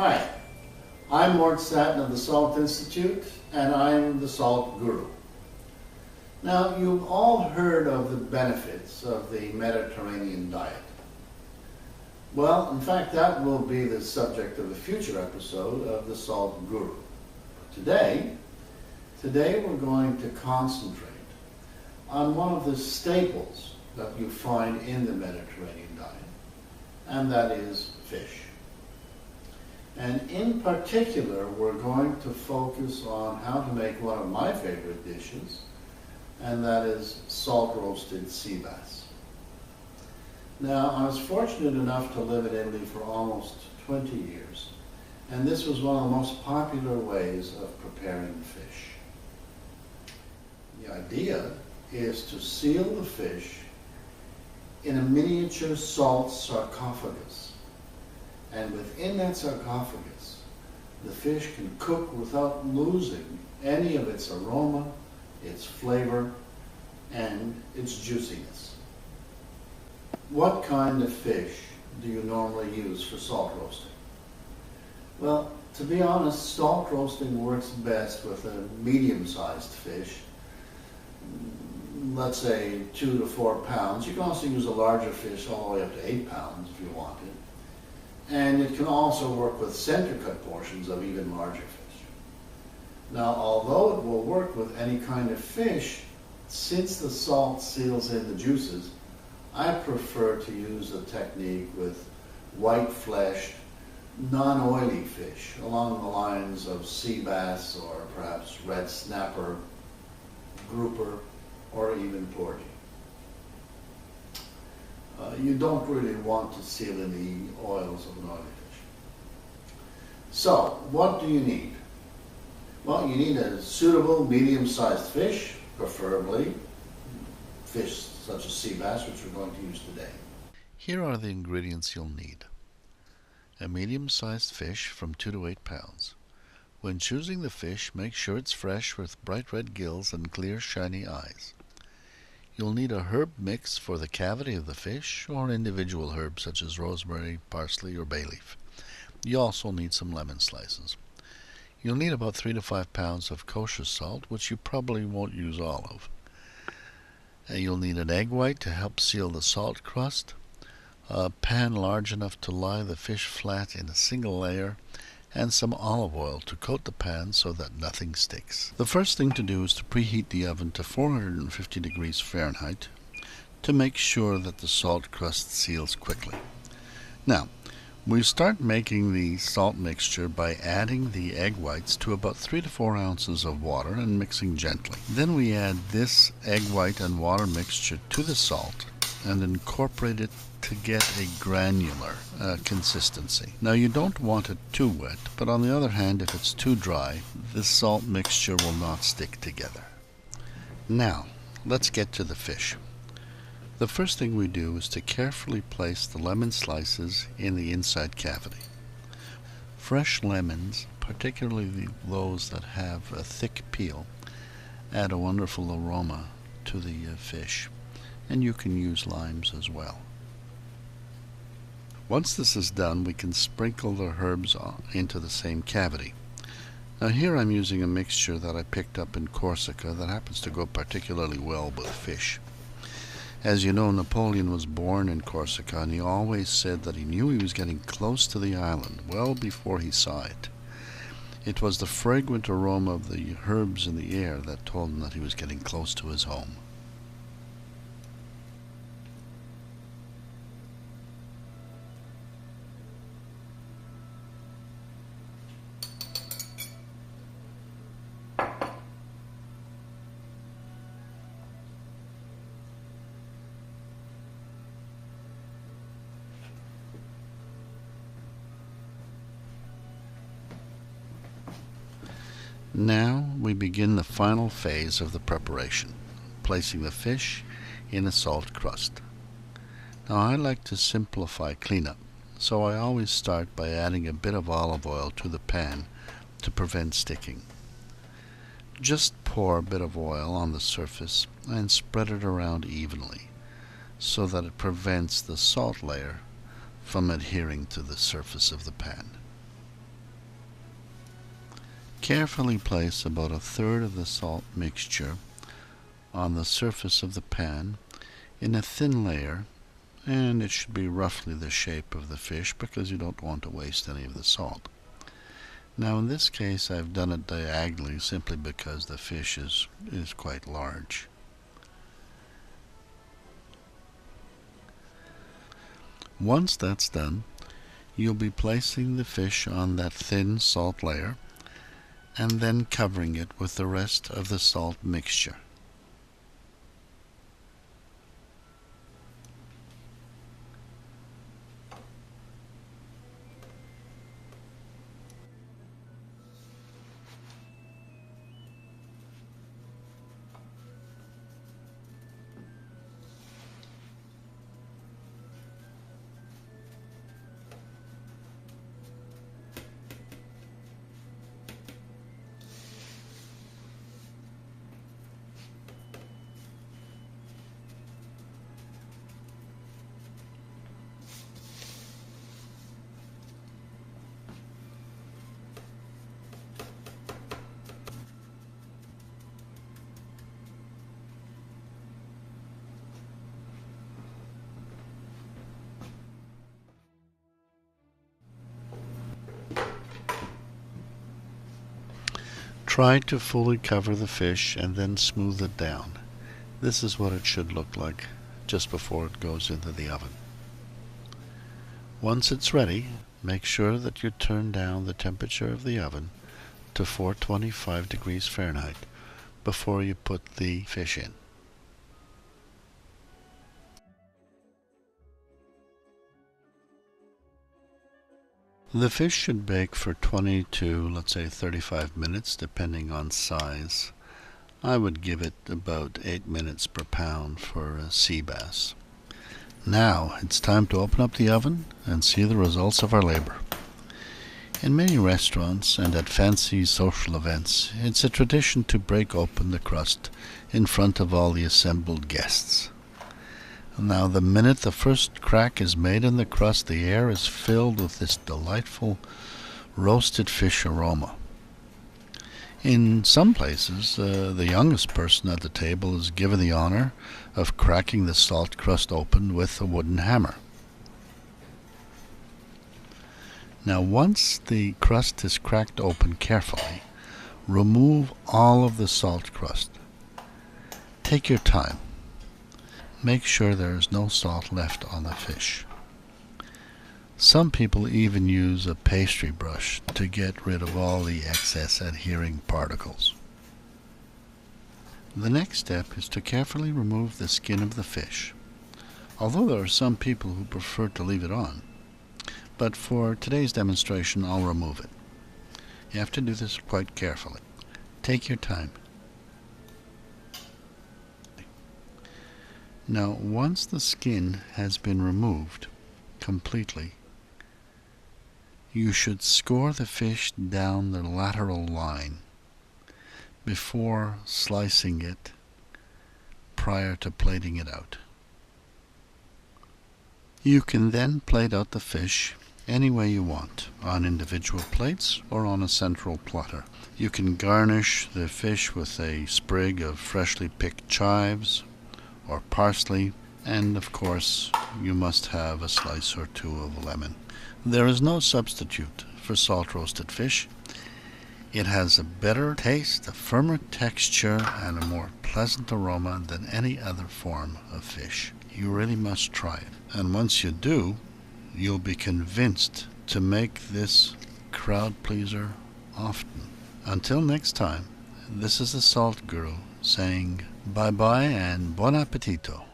Hi, I'm Mort Satin of the Salt Institute, and I'm the Salt Guru. Now, you've all heard of the benefits of the Mediterranean diet. Well, in fact, that will be the subject of a future episode of the Salt Guru. Today we're going to concentrate on one of the staples that you find in the Mediterranean diet, and that is fish. And in particular, we're going to focus on how to make one of my favorite dishes, and that is salt-roasted sea bass. Now, I was fortunate enough to live in Italy for almost 20 years, and this was one of the most popular ways of preparing fish. The idea is to seal the fish in a miniature salt sarcophagus. And within that sarcophagus, the fish can cook without losing any of its aroma, its flavor, and its juiciness. What kind of fish do you normally use for salt roasting? Well, to be honest, salt roasting works best with a medium-sized fish, let's say 2 to 4 pounds. You can also use a larger fish all the way up to 8 pounds if you want it. And it can also work with center-cut portions of even larger fish. Now, although it will work with any kind of fish, since the salt seals in the juices, I prefer to use a technique with white-fleshed, non-oily fish along the lines of sea bass or perhaps red snapper, grouper, or even porgy. You don't really want to seal in the oils of an oily fish. So, what do you need? Well, you need a suitable medium-sized fish, preferably fish such as sea bass, which we're going to use today. Here are the ingredients you'll need. A medium-sized fish from 2 to 8 pounds. When choosing the fish, make sure it's fresh with bright red gills and clear, shiny eyes. You'll need a herb mix for the cavity of the fish, or individual herbs such as rosemary, parsley, or bay leaf. You also need some lemon slices. You'll need about 3 to 5 pounds of kosher salt, which you probably won't use all of. You'll need an egg white to help seal the salt crust, a pan large enough to lie the fish flat in a single layer, and some olive oil to coat the pan so that nothing sticks. The first thing to do is to preheat the oven to 450 degrees Fahrenheit to make sure that the salt crust seals quickly. Now, we start making the salt mixture by adding the egg whites to about 3 to 4 ounces of water and mixing gently. Then we add this egg white and water mixture to the salt and incorporate it to get a granular consistency. Now, you don't want it too wet, but on the other hand, if it's too dry, the salt mixture will not stick together. Now, let's get to the fish. The first thing we do is to carefully place the lemon slices in the inside cavity. Fresh lemons, particularly those that have a thick peel, add a wonderful aroma to the fish, and you can use limes as well. Once this is done, we can sprinkle the herbs into the same cavity. Now, here I'm using a mixture that I picked up in Corsica that happens to go particularly well with fish. As you know, Napoleon was born in Corsica, and he always said that he knew he was getting close to the island well before he saw it. It was the fragrant aroma of the herbs in the air that told him that he was getting close to his home. Now we begin the final phase of the preparation, placing the fish in a salt crust. Now, I like to simplify cleanup, so I always start by adding a bit of olive oil to the pan to prevent sticking. Just pour a bit of oil on the surface and spread it around evenly so that it prevents the salt layer from adhering to the surface of the pan. Carefully place about 1/3 of the salt mixture on the surface of the pan in a thin layer, and it should be roughly the shape of the fish because you don't want to waste any of the salt. Now in this case I've done it diagonally simply because the fish is quite large. Once that's done, you'll be placing the fish on that thin salt layer and then covering it with the rest of the salt mixture. Try to fully cover the fish and then smooth it down. This is what it should look like just before it goes into the oven. Once it's ready, make sure that you turn down the temperature of the oven to 425 degrees Fahrenheit before you put the fish in. The fish should bake for 20 to, let's say, 35 minutes, depending on size. I would give it about 8 minutes per pound for a sea bass. Now it's time to open up the oven and see the results of our labor. In many restaurants and at fancy social events, it's a tradition to break open the crust in front of all the assembled guests. Now, the minute the first crack is made in the crust, the air is filled with this delightful roasted fish aroma. In some places, the youngest person at the table is given the honor of cracking the salt crust open with a wooden hammer. Now, once the crust is cracked open carefully, remove all of the salt crust. Take your time. Make sure there is no salt left on the fish. Some people even use a pastry brush to get rid of all the excess adhering particles. The next step is to carefully remove the skin of the fish, although there are some people who prefer to leave it on. But for today's demonstration, I'll remove it. You have to do this quite carefully. Take your time. Now, once the skin has been removed completely, you should score the fish down the lateral line before slicing it prior to plating it out. You can then plate out the fish any way you want, on individual plates or on a central platter. You can garnish the fish with a sprig of freshly picked chives or parsley, and of course you must have a slice or two of lemon. There is no substitute for salt roasted fish. It has a better taste, a firmer texture, and a more pleasant aroma than any other form of fish. You really must try it, and once you do, you'll be convinced to make this crowd pleaser often. Until next time, this is the Salt Guru saying bye-bye and buon appetito.